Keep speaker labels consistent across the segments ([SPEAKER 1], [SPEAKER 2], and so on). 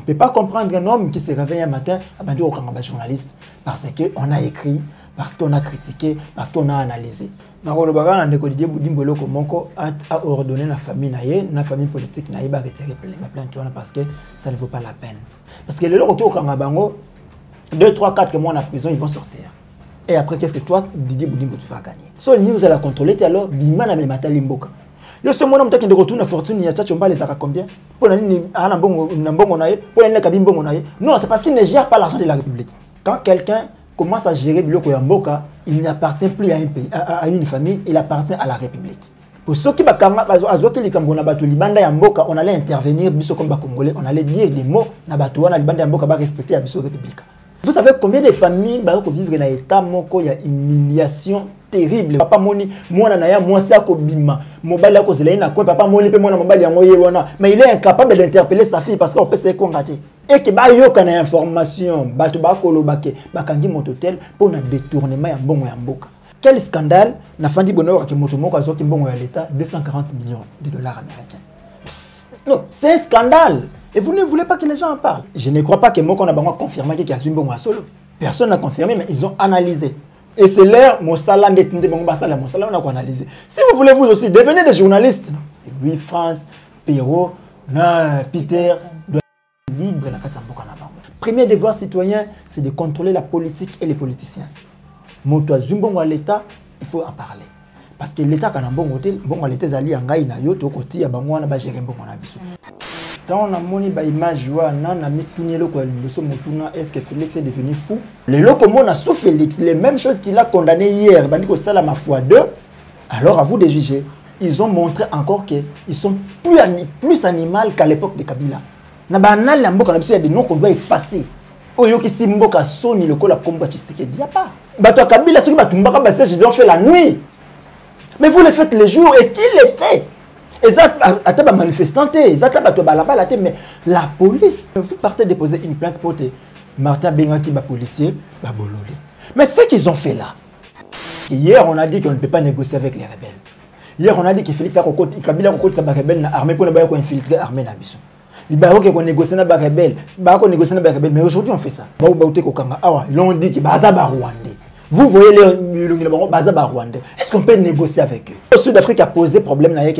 [SPEAKER 1] peut pas comprendre un homme qui se réveille un matin, abandonné au journaliste, parce qu'on a écrit, parce qu'on a critiqué, parce qu'on a analysé. A ordonné la famille politique n'a pas retiré la plainte parce que ça ne vaut pas la peine. Parce que les gens autour de 2, 3, 4 mois en prison, ils vont sortir. Et après, qu'est-ce que toi, Didier Boudimbo, tu vas gagner? Si vous allez la contrôler, alors, Bima n'a même pas limboka. Yo ce moment qui de retourne fortune, il y a tchatchomba les a combien? Pour la ligne, non, c'est parce qu'il ne gère pas l'argent de la République. Quand quelqu'un commence à gérer Biloko Yamboka, il n'appartient plus à un pays, à une famille, il appartient à la République. Pour ceux qui on allait intervenir, comme Congolais, on allait dire des mots, respecter la République. Vous savez combien de familles vivent dans l'état moko, il y a une humiliation terrible. Papa moni, moi na ya moi c'est akobima. Mobile ko zela ina ko papa moni pe moi na mobile yango ye wana. Mais il est incapable d'interpeller sa fille parce qu'on peut se combattre. Et que ba yo kana information, bato ba kolobake, bakangi mototel pour na détournement ya mbongo ya mboka. Quel scandale na fandi bonheur que moto moko azoki mbongo ya l'état 240 millions de dollars américains. Non, c'est un scandale. Et vous ne voulez pas que les gens en parlent. Je ne crois pas que moi, qu'on a confirmé qu'il y a un bon solo. Personne n'a confirmé, mais ils ont analysé. Et c'est l'air, mon salaire, on a analysé. Si vous voulez vous aussi, devenez des journalistes. Louis France, Perrault, Peter, libre. Premier devoir citoyen, c'est de contrôler la politique et les politiciens. Moto Zumbongo à l'État, il faut en parler. Parce que l'État, quand on a un bon côté, Zali, Angaï, Nayoto, Koti, Yabangwana, Bagéré, Bongonabiso. Tant on a moni ba image wana na mituni loko ya liboso motuna est-ce que Félix est devenu fou? Les loko mona sous Félix, les mêmes choses qu'il a condamné hier, bandi ko sala ma fois 2. Alors à vous de juger. Ils ont montré encore que ils sont plus animal qu'à l'époque de Kabila. Na banal la mboka na biso il y a des noms qu'on doit effacer. Oyo ki si mboka soni lokola komba Tshisekedi ya pas. Bato Kabila ceux qui batumbaka ba ils ont fait la nuit. Mais vous le faites les jours et qui le fait? Mais la police, vous partez déposer une plainte pour Martin Bengaki, policier, mais ce qu'ils ont fait là, hier on a dit qu'on ne peut pas négocier avec les rebelles. Hier on a dit que Félix Kabila a sa rebelle armée pour ne pas infiltrer l'armée. Il va qu'on négocie avec les rebelles, mais aujourd'hui on fait ça. Ils ont dit que Rwandais. Vous voyez les Rwandais. Est-ce qu'on peut négocier avec eux? Le Sud-Afrique a posé problème avec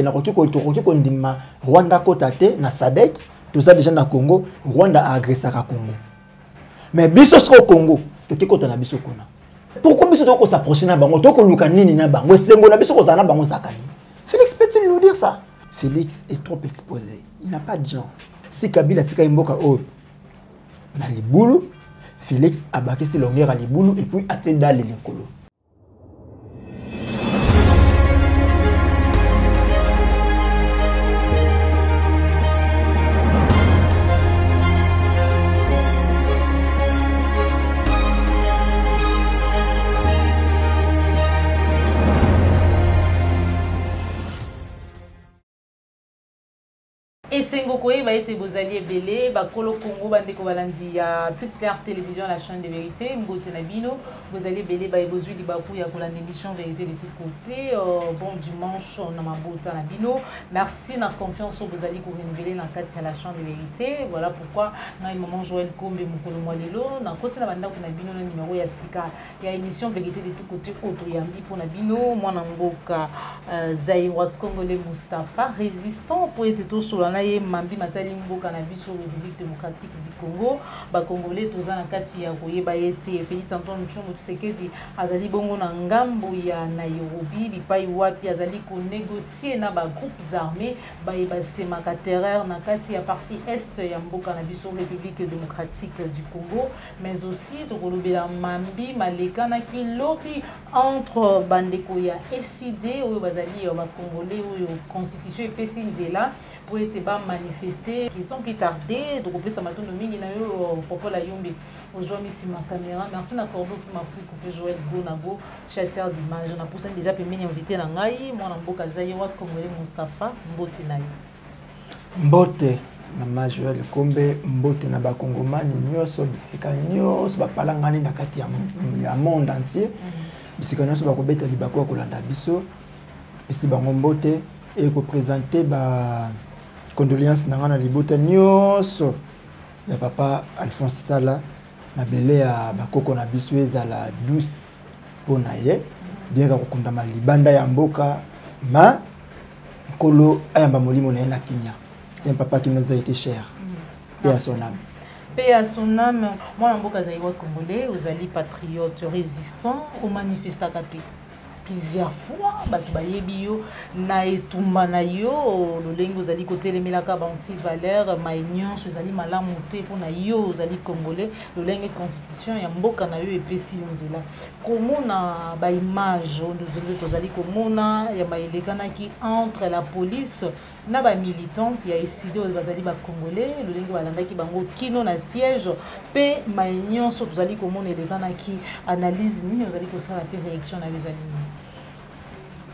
[SPEAKER 1] Rwanda Kotate, na Sadek, tout ça déjà na Congo, Rwanda a agressé à Congo. Mais biso au Congo, tout qui kota na biso kona. Pourquoi biso toko s'approcher na bango, toko luka nini na bango, sengo na biso ko na bango sakani. Félix peut-il nous dire ça? Félix est trop exposé. Il n'a pas de genre. Si Kabila tika imboka o na libulu, Félix a baqué ses longueurs à Liboulou et puis a été dans les colos.
[SPEAKER 2] Et Sengokoé va être Bozali Belé, Bakolo Congo, Bandeko Balandi, plus clair télévision, la chaîne de vérité, Mbote Nabino, Bozali Belé, Baibozui, Libakou, Yakou, la émission Vérité de tous côtés. Bon dimanche, on a ma Bota Nabino. Merci, na confiance au Bozali pour révéler dans la chaîne de vérité. Voilà pourquoi, dans le moment Joël Kombe, Mokolo Moalelo, dans le côté de Banda Nabino, le numéro Yassika, il y a émission Vérité de tous côtés, Otoyambi pour Nabino, Mwanamboka, Zaïwa Congolais Mustafa, résistant pour être tout sur la Mambi Matali Mboka na biso République démocratique du Congo ba Congolais toza na kati ya koyeba yete Félix Antoine Tshombo Tshisekedi azali bongo na ngambo ya Nairobi bipai wapi azali ko négocier na ba groupes armés ba yeba semaka terreur na kati ya partie est ya mboka na biso République démocratique du Congo mais aussi tokolobela Mambi maleka na kilobi entre bandeko ya SID oyo bazali ba Congolais oyo constitution epesi nzela pour être manifester qui sont plus tardés donc plus ça m'a donné mingi na yo popola yombi aujourd'hui ici ma caméra merci na corbeau pour ma fille couper Joël Bonabo chasseur d'images on a poussé déjà pemini invité na ngai mwana mboka zayewa Congolais Mustafa Mbote na yo Mbote na Joël Kombe Mbote na ba Kongomani nyoso bisika nyoso ba palangani na kati ya monde entier bisika nyoso ba kobeta libako kolanda biso ici bango Mbote et ko présenter ba condoléances na ngana libota nyoso
[SPEAKER 1] ya papa Alphonse Sala mabele ya bakoko na biso ezala douce pona ye bien ka kokundama libanda ya mboka ma kolo ayamba molimo na na Kinya. C'est un papa qui nous a été cher. Paix à son âme.
[SPEAKER 2] Paix à son âme. Moi, Mboka Zaïwa Congolais, aux alliés patriotes résistants, aux manifestants capés. Plusieurs fois, Batubayebio, Naetumba Nayo, le lingue aux alliés côté les Melaka Banti Valère, Maïnion, aux alliés Malamonté pour Nayo, aux alliés congolais, le lingue constitution, et Mboka Nayo et Pessi Onzela. Comment na ba image, aux alliés Komona, il y a Maïlekana qui entre la police. Na ba militant qui a décidé aux bazali ba congolais le lingue balanda ki bango kino na siège pe maignon so tozali komona elekana ki analyse ni ozali ko sala pe réaction na bezali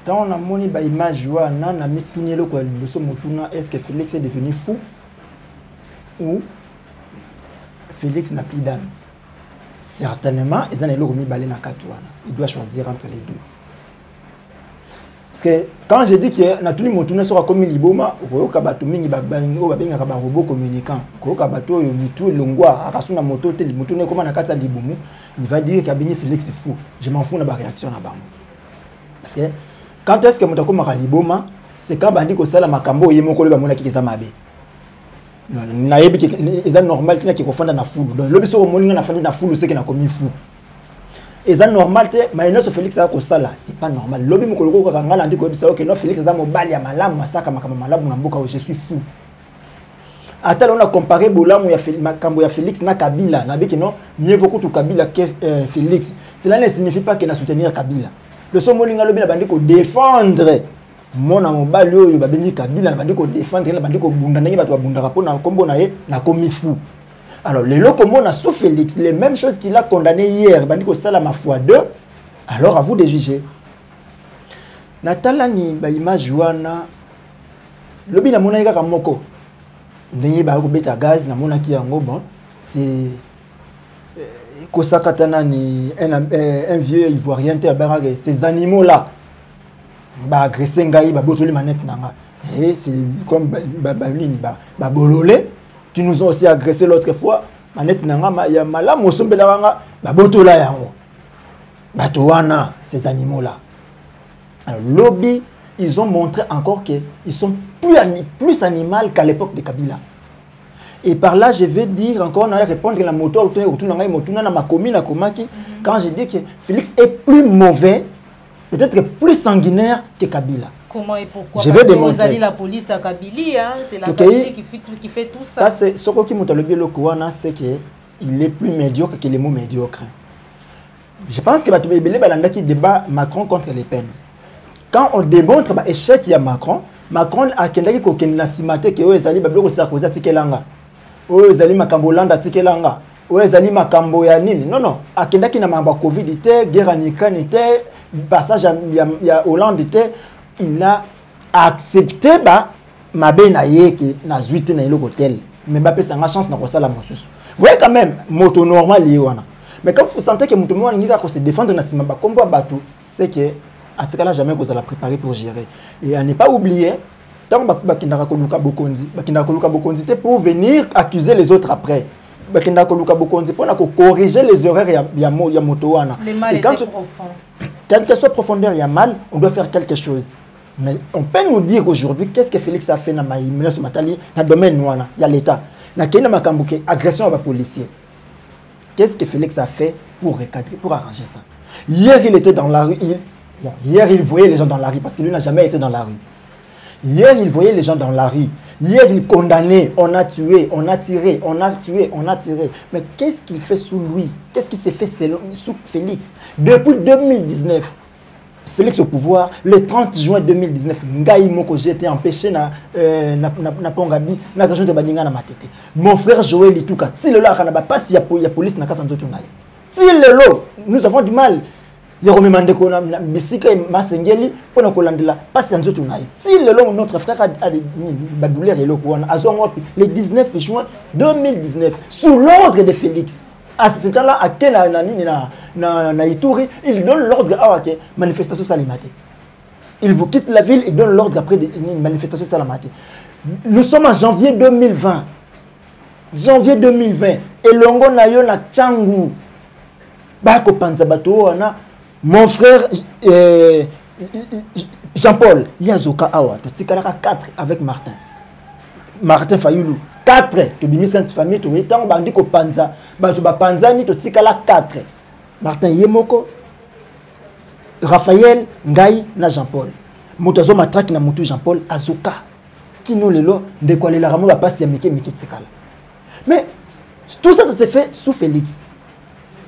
[SPEAKER 1] tant on a moni ba image wana na mitunielo kwa liboso motuna est-ce que Félix est devenu fou ou Félix n'a plus d'âme? Certainement ils en est remis balé na katwana, il doit choisir entre les deux. Parce que quand je dis que na tuni motuna sera comme liboma ko kabato mingi ba bangi o ba benga ka ba robot communicant ko kabato yo mitu longwa akasuna moto te motuna comme na kata libomu il va dire que Abini Félix est fou. Je m'en fous na ba réaction na bango. Parce que quand est-ce que motako ma liboma c'est quand bandi ko sala makambo ye moko le ba mona kikeza mabe. Na yebi ki eza normal tina ki ko fanda na fulu. Donc lobi so moninga na fanda na fulu c'est que na komi fou. Et ça normal, mais non, Félix a ça là, c'est pas normal. L'objet me colloque quand on a dit que non, Félix a mon bal, à malam, massacre, malam, je suis fou. Attends, on a comparé Bolam ou Félix na Kabila, n'a dit que non, mieux vaut que Kabila que Félix. Cela ne signifie pas qu'il n'a soutenir Kabila. Le son molinga lobby n'a dit que défendre mon amour balio, il va bénir Kabila, n'a dit que défendre, n'a dit que bunda n'est pas toi bunda rapport na combo na commis fou. Alors, les locaux a sous Félix, les mêmes choses qu'il a condamné hier, il dit que ça la ma foi 2, alors à vous de juger. Natalani, ba image wana, le bin a mon aïga moko, n'ayez pas bêta gaz, na mon aki yango, bon, c'est Kosakatana ni un vieux ivoirien, ces animaux-là, ba agressé ngai, ba botoli manette nanga, et c'est comme ba bololé. Qui nous ont aussi agressé l'autre fois, manette nanga ya malam osombela wanga babotola yango batowana ces animaux là. Alors lobby ils ont montré encore que ils sont plus animal qu'à l'époque de Kabila. Et par là je vais dire encore on a répondre la moto autour nanga moto na ma commune à Komaki quand je dis que Félix est plus mauvais, peut-être plus sanguinaire que Kabila.
[SPEAKER 2] Comment et pourquoi?
[SPEAKER 1] Je vais démontrer.
[SPEAKER 2] La police à Kabili, hein? C'est la Kabili qui fait tout ça.
[SPEAKER 1] Ça c'est ce qui m'a dit le Kouana, c'est qu'il est plus médiocre que les mots médiocres. Je pense que qui débat Macron contre Le Pen. Quand on démontre l'échec qu'il y a Macron a kendaki ko kenna simate que ezali bablo Sarkozy atikelanga. Ezali makambo Hollande atikelanga. Ezali makambo ya nini? Non, akendaki na mamba Covid était, guerre en Ukraine était, passage ya Hollande était. Il a accepté ma benayeke na zuite na iloko tel mais Mbappé ça a chance na kosala mosusu. Vous voyez quand même moto normal liwana. Mais quand vous sentez que moto normal ngi ka se défendre na sima ba kombo bato, c'est que atikala jamais que vous allez préparer pour gérer. Et à ne pas oublier tant bakindaka koluka bokonzi pour venir accuser les autres après. Bakindaka koluka bokonzi pour corriger les erreurs ya moto wana.
[SPEAKER 2] Le mal est profond.
[SPEAKER 1] Quelle que soit profondeur il y a mal, on doit faire quelque chose. Mais on peut nous dire aujourd'hui qu'est-ce que Félix a fait dans le domaine noir, il y a l'État. Dans le agression à policier. Qu'est-ce que Félix a fait pour recadrer, pour arranger ça? Hier, il était dans la rue. Hier, il voyait les gens dans la rue parce que lui n'a jamais été dans la rue. Hier, il voyait les gens dans la rue. Hier, il condamnait, on a tué, on a tiré, on a tué, on a tiré. Mais qu'est-ce qu'il fait sous lui? Qu'est-ce qui s'est fait sous Félix? Depuis 2019, Félix au pouvoir, le 30 juin 2019, Ngaï Moko, j'ai été empêché na Pongabi, na région de Badinga na Matete. Mon frère Joël Itouka, si le là, pas si y a police na Kassanto Tunaï. Si le lot, nous avons du mal. Il y a remandé qu'on a bisika masengeli pour nous coller pas si nous tunaï. Si le lot notre frère a des badouler et le 19 juin 2019 sous l'ordre de Félix. À ce temps-là, à quel na Ituri, il donne l'ordre à manifestation salimate. Il vous quitte la ville et donne l'ordre après une manifestation salimate. Nous sommes en janvier 2020. janvier 2020 elongo na yo na Tchangu bako panza bato wana mon frère Jean-Paul Yazoka awa to tikalaka 4 avec Martin Fayoulou 4 to bimi sainte famille to etango bandi ko panza bato ba panzani to tikala 4 Martin Yemoko Raphaël Ngai na Jean-Paul moto matraki na mutu Jean-Paul Azoka kino lelo ndekolela ramo ba pasi ya mike tikala. Mais tout ça s'est fait sous Félix.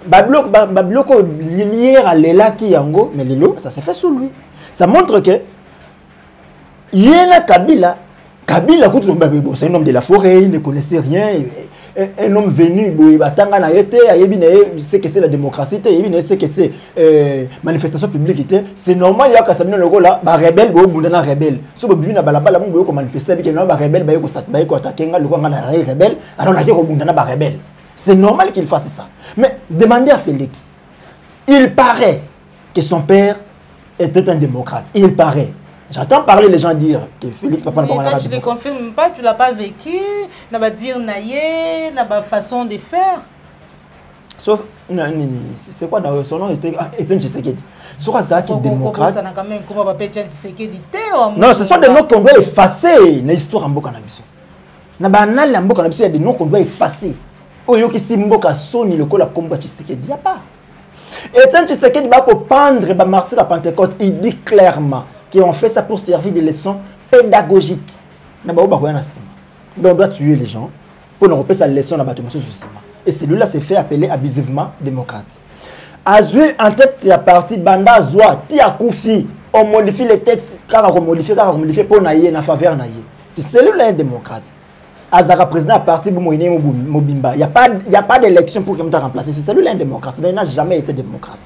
[SPEAKER 1] Babloko lié à Lela qui yango, mais Lelo, ça s'est fait sous lui. Ça montre que Yéla Kabila, c'est un homme de la forêt, il ne connaissait rien. Un homme venu, il sait que c'est la démocratie, il sait que c'est manifestation publique. C'est normal, il y a qu'à s'amener le rôle là, rebelle, rebelle. Si vous avez balabala, vous pouvez manifester avec un rebelle, vous attaquer le rebelle, alors on a rebelle. C'est normal qu'il fasse ça. Mais demandez à Félix. Il paraît que son père était un démocrate. Il paraît. J'entends parler les gens dire que Félix Papa
[SPEAKER 2] n'a pas. Tu ne le confirmes pas, tu ne l'as pas vécu, n'a pas dire naïe, n'a pas façon de faire.
[SPEAKER 1] Sauf, c'est quoi dans son nom était Etienne Tshisekedi. Soit ça qui est démocrate. Non, ce sont des noms qu'on doit effacer dans l'histoire en Bokanabiso. Dans l'annale en Bokanabiso, il y a des noms qu'on doit effacer. Oyo ki simboka soni le kola komba Tshisekedi, il n'y a pas. Etienne Tshisekedi va pendre ba martyr à Pentecôte, il dit clairement qu'ils ont fait ça pour servir des leçons pédagogiques. Donc on doit tuer les gens pour nous repasser sa leçon dans le et celui-là s'est fait appeler abusivement démocrate. Azue en tête la partie Banda Zoa, Tia Koufi, on modifie les textes, car on modifie pour naïe, na faveur naïe. C'est celui-là un démocrate. Azara président à partir Mobimba. Il n'y a pas d'élection pour qu'il me remplacer. C'est celui-là un démocrate. Mais il n'a jamais été démocrate.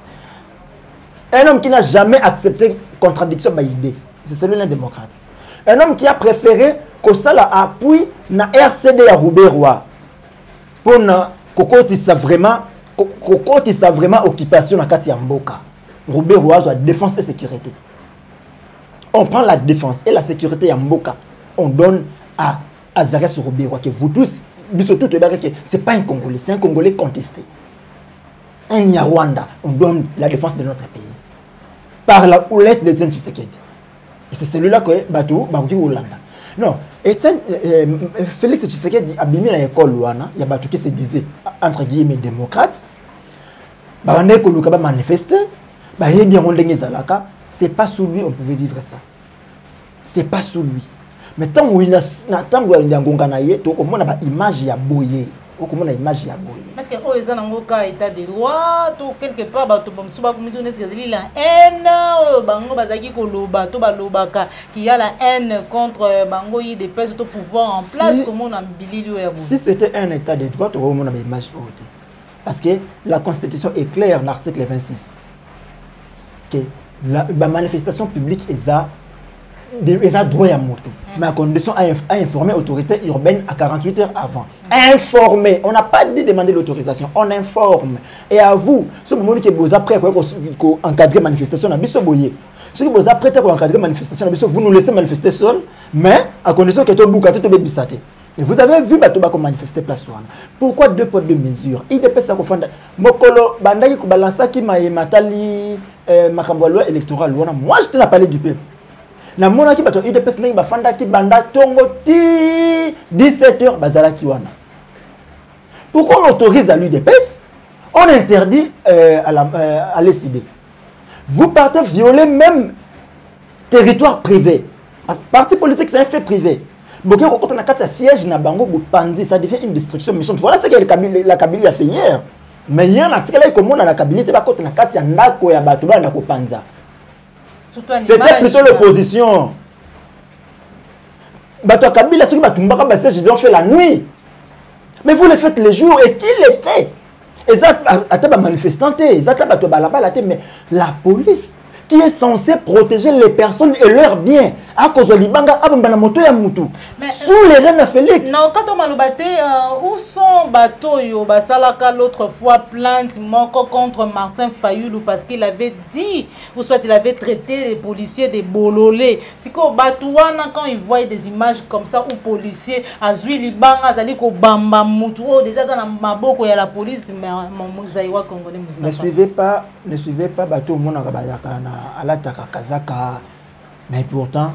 [SPEAKER 1] Un homme qui n'a jamais accepté contradiction par idée. C'est celui-là un démocrate. Un homme qui a préféré que ça appuie na RCD à Roubaix-Roi. Pour na kokotisa vraiment occupation na kati ya mboka. Roubaix-Roi doit défense et sécurité. On prend la défense et la sécurité à mboka. On donne à Azarès Roubaix-Roi que vous tous, c'est pas un Congolais, c'est un Congolais contesté. Un Nyarwanda, on donne la défense de notre pays. Par la houlette de Etienne Tshisekedi. Et c'est celui-là que Batou, Barouki Hollanda. Non, Etienne, Félix Tshisekedi a bimé dans l'école Luana, il y a Batou qui se disait, entre guillemets, démocrate. Barouné Koluka manifester, c'est pas sous lui on pouvait vivre ça. C'est pas sous lui. Mais tant qu'il y a une image ya boye.
[SPEAKER 2] Parce que les gens état de droit, tout quelque part, qui y a la haine contre Bango, il des personnes au pouvoir en place, comme on a
[SPEAKER 1] si c'était un état de droit, on a une image haute. Parce que la Constitution est claire, l'article 26, que la manifestation publique est à droit à moto. Mais à condition à informer l'autorité urbaine à 48 heures avant. Informer. On n'a pas dit demander l'autorisation. On informe. Et à vous, ce moment qui vous après pour encadrer la manifestation, ceux qui vous après pour encadrer la manifestation, vous nous laissez manifester seul, mais à condition que tout boucate tout bébisate. Et vous avez vu Batoba comme manifester place one. Pourquoi 2 poids 2 mesures? Il dépend ça qu'on fait. Mokolo bandaki ko balança qui m'a matali makambo loi électorale. Moi je te n'ai parlé du peuple. Na mona ki bato UDPS ndenge bafanda ki banda tongo ti 17h bazala ki wana. Pourquoi on autorise à l'UDPS? On interdit à l'ECD. Vous partez violer même territoire privé. Parti politique c'est un fait privé. Boké ko na kati siège na bango bopanzi, ça devient une destruction méchante. Voilà ce que la Kabylie a fait hier. Mais hier na tikala ko mona la Kabylie te ba ko na kati ya ndako ya bato ba na ko panza. C'était plutôt l'opposition. Bato Kabila, ceux qui ils ont fait la nuit. Mais vous le faites le jour et qui le fait? Et ça, mais la police qui est censée protéger les personnes et leurs biens, a cause libanga abamba na moto ya mutu sous les reins de Félix.
[SPEAKER 2] Non, quand on m'a lobaté, où sont bateaux yo basalaka l'autre fois plainte moko contre Martin Fayulu parce qu'il avait dit ou soit il avait traité les policiers de bololé. Si ko batouana quand ils voient des images comme ça où policiers azui libanga azali ko bamba mutu oh déjà ça na maboko ya la police mais mon mozaïwa congolais mustafa.
[SPEAKER 1] Ne suivez pas bateau mona kabayaka na alataka kazaka. Mais pourtant,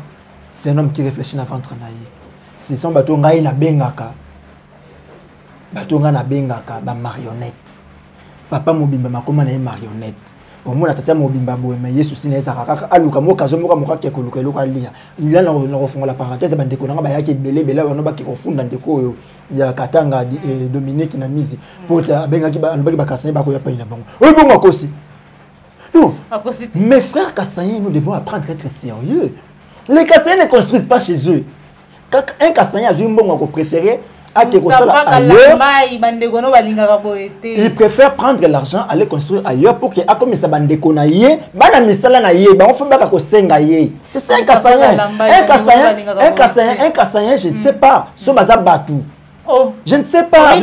[SPEAKER 1] c'est un homme qui réfléchit avant de travailler. C'est son bateau ngai na bengaka. Bateau ngai na bengaka ba marionnette. Papa mobimba makoma na marionnette. Au moins la tata mobimba boye mais Yesu sineza kaka aluka mo kazo mo ka mo ka kekoluka eloka lia. Nila na refonga la parenthèse ba ndeko na ba yaki belé wana ba ki kofunda ndeko oyo ya Katanga Dominique na mizi. Pour ta bengaki ba alobaki ba kasanye ba ko ya pa ina bango. Oyo bongo akosi. Non, mes frères Kassaïens, nous devons apprendre à être sérieux. Les Kassaïens ne construisent pas chez eux. Quand un Kassaïen a un bon préféré, il préfère prendre l'argent, aller construire ailleurs pour que, comme ça, c'est ça un Kassaïen. Un Kassaïen, je ne sais pas. Je ne sais pas.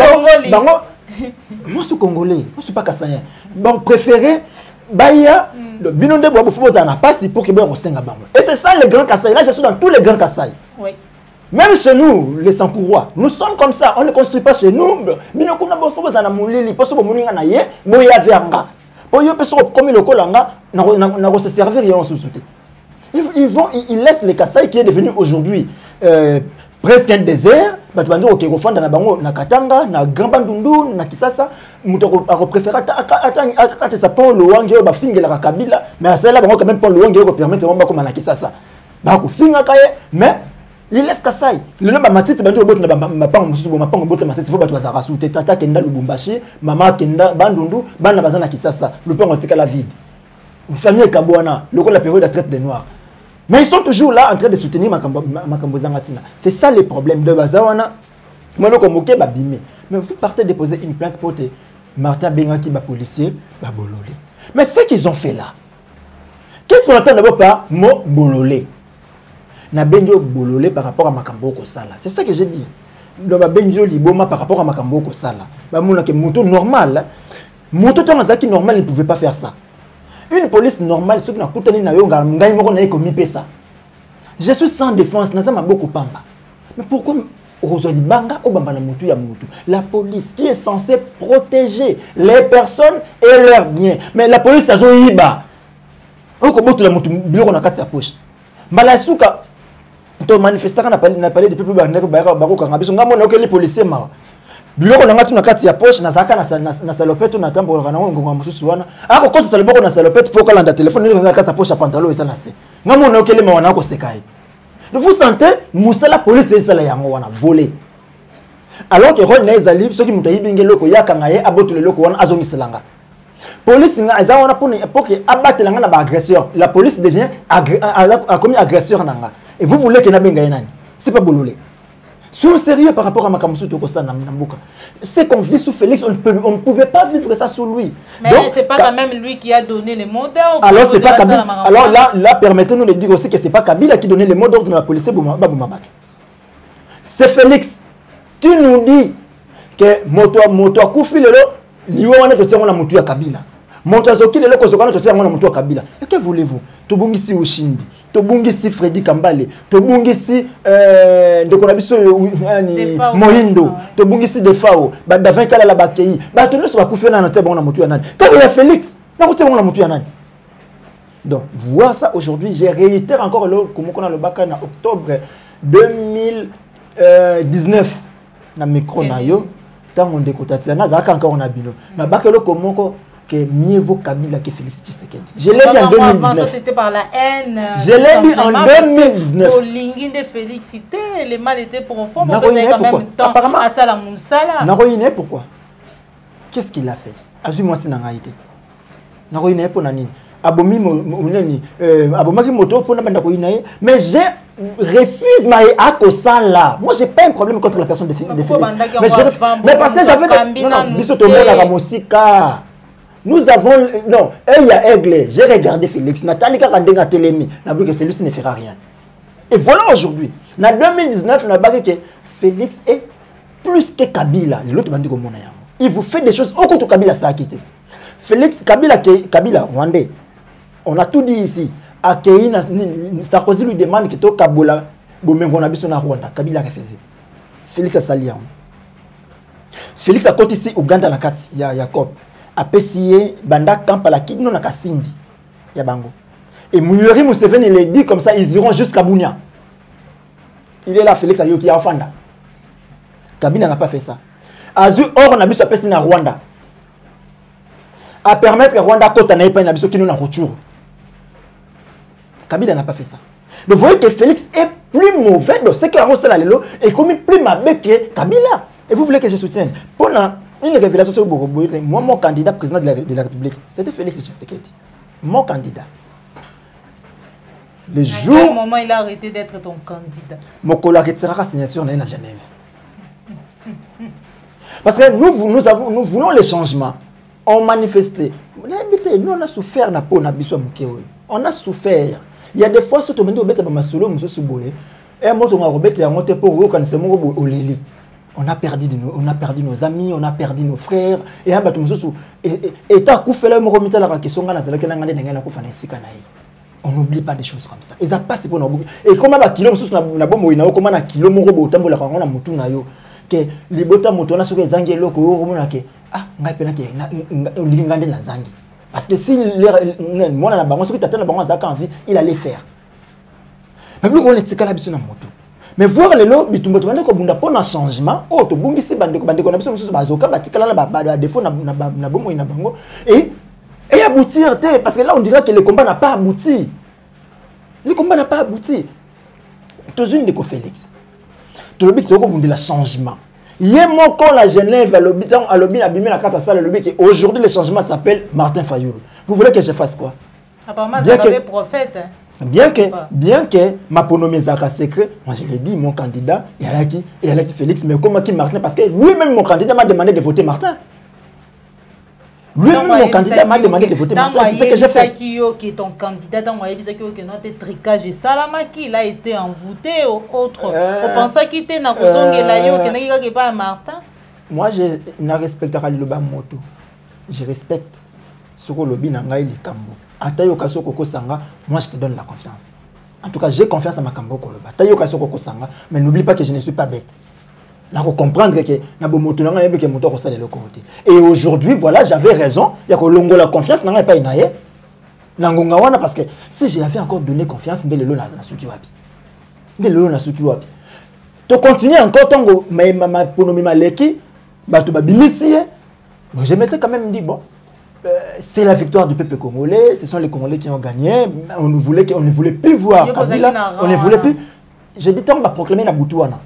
[SPEAKER 1] Moi, je suis Congolais. Moi, je ne suis pas Kassaïen. Bon, préféré. Baya, le binonde bobo faut en pas si pour que bien resenga bango. Et c'est ça les grands Kassai. Là je suis dans tous les grands Kassai.
[SPEAKER 2] Oui.
[SPEAKER 1] Même chez nous, les Sankourois, nous sommes comme ça. On ne construit pas chez nous. Binoko na bobo faut en mulili, poso bo muninga na ye, boya verga. Boyo peso comme le kolanga, na se servir et on se soute. Ils laissent les Kassai qui est devenu aujourd'hui presque un désert. Batu ok kofanda na bango na Katanga na Grand Bandundu na Kisasa muto a préféré ata sa pont Luange ba fingela Kabila mais ça là bango quand même pont Luange ko permettre bomba comme na Kisasa ba ko finga kaye mais il laisse Kasai le nom ba matiti bantu bot na mapango mususu mapango bot matiti fo batu ba sara soute tata kenda Lubumbashi mama kenda Bandundu bana bazana Kisasa le pont antika la vide une famille Kabwana le la période de traite des noirs. Mais ils sont toujours là en train de soutenir Makambo Zangatina. C'est ça le problème de Bazawana. Mais vous partez déposer une plainte pour Martin Bengaki, policier, bololé. Mais ce qu'ils ont fait là, qu'est-ce qu'on entend d'abord par mot bololé? Na benjo bololé par rapport à Makambo Kosala. C'est ça que j'ai dit. Le benjo liboma par rapport à Makambo Kosala. Moto normal. Moto Tamazaki normal, il ne pouvait pas faire ça. Une police normale, ceux qui n'ont pas commis ça. Je suis sans défense, mais pourquoi la police qui est censée protéger les personnes et leurs biens, mais la police a joué bas. On commence la moto bureau na kati ya poche. Malasuka to manifestant n'a parlé depuis plus de les policiers biloko na ngatu na kati ya poche na zaka na salopette na tambo kana ngonga mususu wana ako konta salopette na salopette pour kalanda téléphone na kati ya poche pantalon esa na se ngamo na okele mawana ko sekai. Vous sentez musala police esa la yango wana volé alors que rôle na ezali soki mutayi bingelo ko yakanga ye abotule loko wana azongiselanga police nga eza wana pour que abatelanga na ba agresseur la police devient a commis agresseur nanga et vous voulez que na benga nani c'est pas bololé. Soyons sérieux par rapport à Makamusu Tokosa Nambuka. C'est qu'on vit sous Félix, on ne pouvait pas vivre ça sous lui.
[SPEAKER 2] Mais c'est pas quand même lui qui a donné les mots d'ordre.
[SPEAKER 1] Alors c'est pas Kabila. Alors là permettez-nous de dire aussi que c'est pas Kabila qui donnait les mots d'ordre de la police Baboumabat. C'est Félix. Tu nous dis que moto akufi lelo liwa wana totia na mutu ya Kabila. Moto azoki lelo kozokana totia na mutu ya Kabila. Et que voulez-vous? Tobungisi Ushindi. Tobungisi Freddy Kambale, tobungisi Ndekonabiso Mohindo, tobungisi Defao, Davin Kala la Bakei, Batono soit coupé dans notre bon amour nani. Quand il y a Félix, n'a pas bon amour nani. Donc, voir ça aujourd'hui, j'ai réitéré encore le comme on a le bac en octobre 2019 na micro na yo, tant on décotatia na zaka encore on a bino. Na bac le comment que mieux vaut Kabila que Félix Tshisekedi. Je l'ai dit en 2019. Ça c'était
[SPEAKER 2] par la haine.
[SPEAKER 1] Je l'ai dit en 2019.
[SPEAKER 2] Au linguine de félicité, les mal étaient profonds, mais vous avez quand même temps à Salamounsala.
[SPEAKER 1] Naroïne pourquoi? Qu'est-ce qu'il a fait? Azui-moi c'est nangaïté. Naroïne pour nanine. Abomi moneni, abomaki moto pour nabanda koinaye, mais je refuse ma akosala. Moi j'ai pas un problème contre la personne de Félix. Mais parce que j'avais non, biso to mona la musika. Nous avons... Non, il y a Aigle. J'ai regardé Félix. Nathalie Karandenga Télémi. C'est lui qui ne fera rien. Et voilà aujourd'hui. En 2019, on a dit que Félix est plus que Kabila. L'autre bandit comme il vous fait des choses au côté de Kabila, ça a quitté. Félix, Kabila, Rwandais. On a tout dit ici. Sarkozy lui demande que to Kabola, Bomengo na biso na Rwanda. Kabila refusé. Félix a sali. Félix a côté ici Uganda na kati ya COP. A PCA banda camp à la kidno na Kasindi. Ya bango. Et Mouyori Museveni il est dit comme ça, ils iront jusqu'à Bunia. Il est là, Félix Ayoki Afanda. Kabila n'a pas fait ça. Azu or on a biso pesi na Rwanda. À permettre que Rwanda kota na ipa na biso kino na retour. Kabila n'a pas fait ça. Donc vous voyez que Félix est plus mauvais dans ce qu'il a reçu là et comme plus mauvais que Kabila. Et vous voulez que je soutienne? Pendant une révélation sur Bogoboy, moi mon candidat président de la République, c'était Félix Tshisekedi. Mon candidat. Le jour.
[SPEAKER 2] À quel moment il a arrêté d'être ton candidat? Mon
[SPEAKER 1] collègue retirera sa signature à Genève. Parce que nous voulons les changements. On manifestait. Nous on a souffert na peau na biso on a souffert. Il y a des fois surtout maintenant obeta ba masolo muso suboye. Et moi on a robeta ya moté pour quand c'est mo oleli. On a perdu nos amis, on a perdu nos frères et aba to muso et ta kufela mo romita la kesonga na zalaka na ngane na kufa na sika na yi. On n'oublie pas des choses comme ça. Et ça passe pour nous. Et comme un kilo, na bombo ina comme un kilo mo robo tambola quand on a mutu na yo. Que les bota mutu na suke zangi loko yo romona ke ah ngai pena ke na lingande na zangi. Parce que si moi na bango soki tata na bango zaka envie, il allait faire. Mais nous on est tikala biso na mutu. Mais voir les lots bitumbo tobande ko bunda pona changement, oh to bungisi bande ko na biso musu bazoka batikala na ba défaut na bombo ina bango et aboutir, parce que là on dirait que le combat n'a pas abouti. Le combat n'a pas abouti. Tous une de Félix. Tout le but de la changement. Il y a mon con la Genève à l'hôpital, à l'hôpital, à l'hôpital, à l'hôpital, à l'hôpital, aujourd'hui le changement s'appelle Martin Fayoulou. Vous voulez que je fasse quoi?
[SPEAKER 2] Apparemment, c'est un prophète.
[SPEAKER 1] Bien que ma pronomie Zaka secret, moi je l'ai dit, mon candidat, il y a qui Félix, mais comment qui Martin? Parce que lui-même, mon candidat m'a demandé de voter Martin. Lui-même, mon candidat m'a demandé de voter Martin. C'est ce que j'ai fait.
[SPEAKER 2] Qui est ton candidat, dans le tricage et Salamaki, il a été envoûté au autre. On pensait qu'il était dans le pas Martin.
[SPEAKER 1] Moi, je ne respecte pas le moto. Je respecte ce que le lobby n'a pas eu Kambo. Atayo Kasoko Kosanga, moi je te donne la confiance. En tout cas, j'ai confiance à ma Kambo Koloba. Atayo Kasoko Kosanga, mais n'oublie pas que je ne suis pas bête. Il faut comprendre que et aujourd'hui, voilà, j'avais raison. Il y a que l'ongo la confiance n'a pas inaye. Parce que si je l'avais encore donné confiance, dès le lot na sukiwapi. Dès le lot na sukiwapi. Tu continues encore tango ma ponomi maleki, batu babimisi. Je m'étais quand même dit bon, c'est la victoire du peuple congolais, ce sont les Congolais qui ont gagné. On ne voulait plus voir Kabila, on ne voulait plus. J'ai dit tant va proclamer na Boutouana.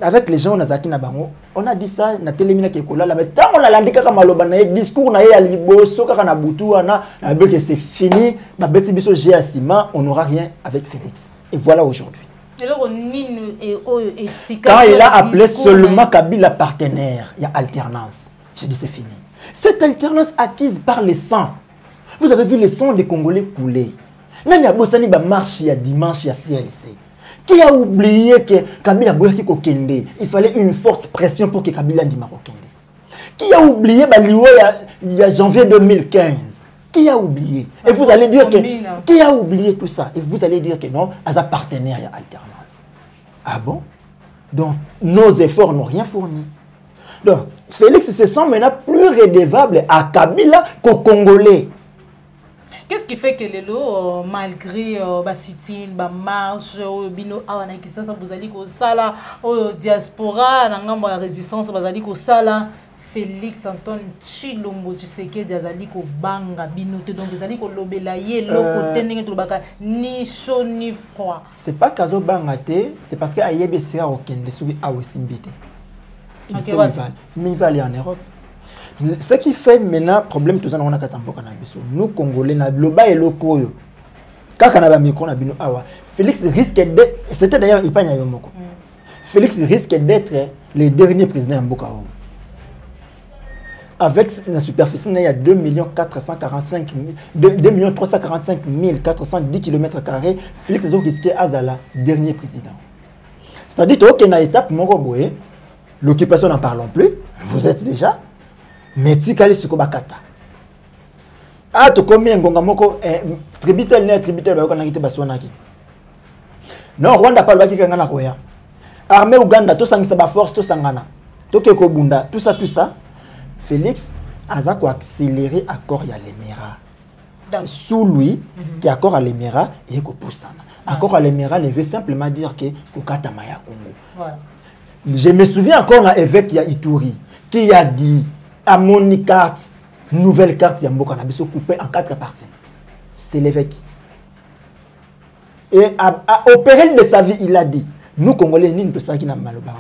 [SPEAKER 1] Avec les gens on a dit ça na télémina kekola la mais tant on a landika kama loba na discours na ya liboso kaka na butu wana na que c'est fini ba beti biso Géasima on n'aura rien avec Félix et voilà aujourd'hui. Quand il a appelé seulement Kabila partenaire, il y a alternance. J'ai dit c'est fini. Cette alternance acquise par le sang. Vous avez vu le sang des Congolais couler. Nani a bossani ba marche ya dimanche ya CLC. Qui a oublié que Kabila Boyaki Kokende, il fallait une forte pression pour que Kabila Ndima Kokende. Qui a oublié il y a janvier 2015. Qui a oublié? Et vous allez dire que qui a oublié tout ça? Et vous allez dire que non, à un partenaire il y a alternance. Ah bon? Donc nos efforts n'ont rien fourni. Donc Félix se sent maintenant plus redevable à Kabila qu'au Congolais.
[SPEAKER 2] Qu'est-ce qui fait que les lots, malgré sit-in, marche, bino awana qui ça vous allez qu'au sala, au diaspora, n'angamba résistance, vous allez qu'au sala, Félix Antoine Tshilombo Tshisekedi azali ko banga bino te donc vous allez qu'au lobelaye, loko tendenge to baka ni chaud ni froid. C'est pas kazo banga te, c'est parce que ayebe sera okende soubi awesimbite. Mais il va aller en Europe. Ce qui fait maintenant problème tout ça on a katamboka na biso nous Congolais na loba et lokoyo kaka na ba micro na bino awa Félix risque d'être c'était d'ailleurs Ipanya Yomoko Félix risque d'être le dernier président Mboka
[SPEAKER 1] avec la superficie, il y a 2 345 410 km². Félix Tshisekedi Azala, dernier président. C'est-à-dire que dans l'étape, l'occupation n'en parlons plus, vous êtes déjà, mais Tikali Sukobakata. Ah, tu combien Ngongamoko, tributaire, non, Rwanda pas le baki kangana koya. Armée Ouganda, tout ça, c'est force, tout sangana. Tout Bunda, tout ça. Félix a accéléré accord à l'Émirat. C'est sous lui qui accord à l'Émirat et Kopoussana. Accord à l'Émirat ne veut simplement dire que Kokata Maya Congo. Voilà. Je me souviens encore d'un évêque Ituri qui a dit à mon carte, nouvelle carte Yamboka Nabiso coupée en 4 parties. C'est l'évêque. Et au péril de sa vie, il a dit, nous Congolais, nous ne sommes pas malobana.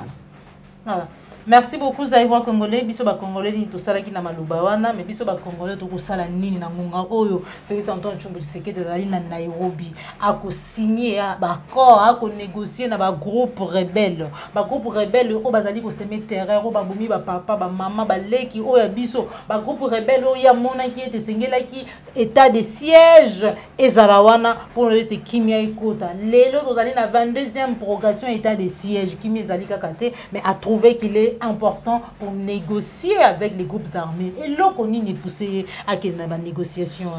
[SPEAKER 2] Voilà. Merci beaucoup Zaïwa Congolais, biso ba Congolais ni to sala ki na maluba wana, mais biso ba Congolais to ko sala nini na ngonga oyo Félix Antoine Tshombo Tshisekedi ezali na Nairobi ako signer ba accord ako négocier na ba groupe rebelle. Ba groupe rebelle o bazali ko semer terreur o ba bomi ba papa ba maman ba leki o ya biso ba groupe rebelle o ya mona ki ete sengela ki état de siège ezala wana pour le te kimia ekota. Lelo tozali na 22e prorogation état de siège kimia ezali kakate mais a trouvé qu'il est important pour négocier avec les groupes armés. Et là, on y est poussé à quelle négociation?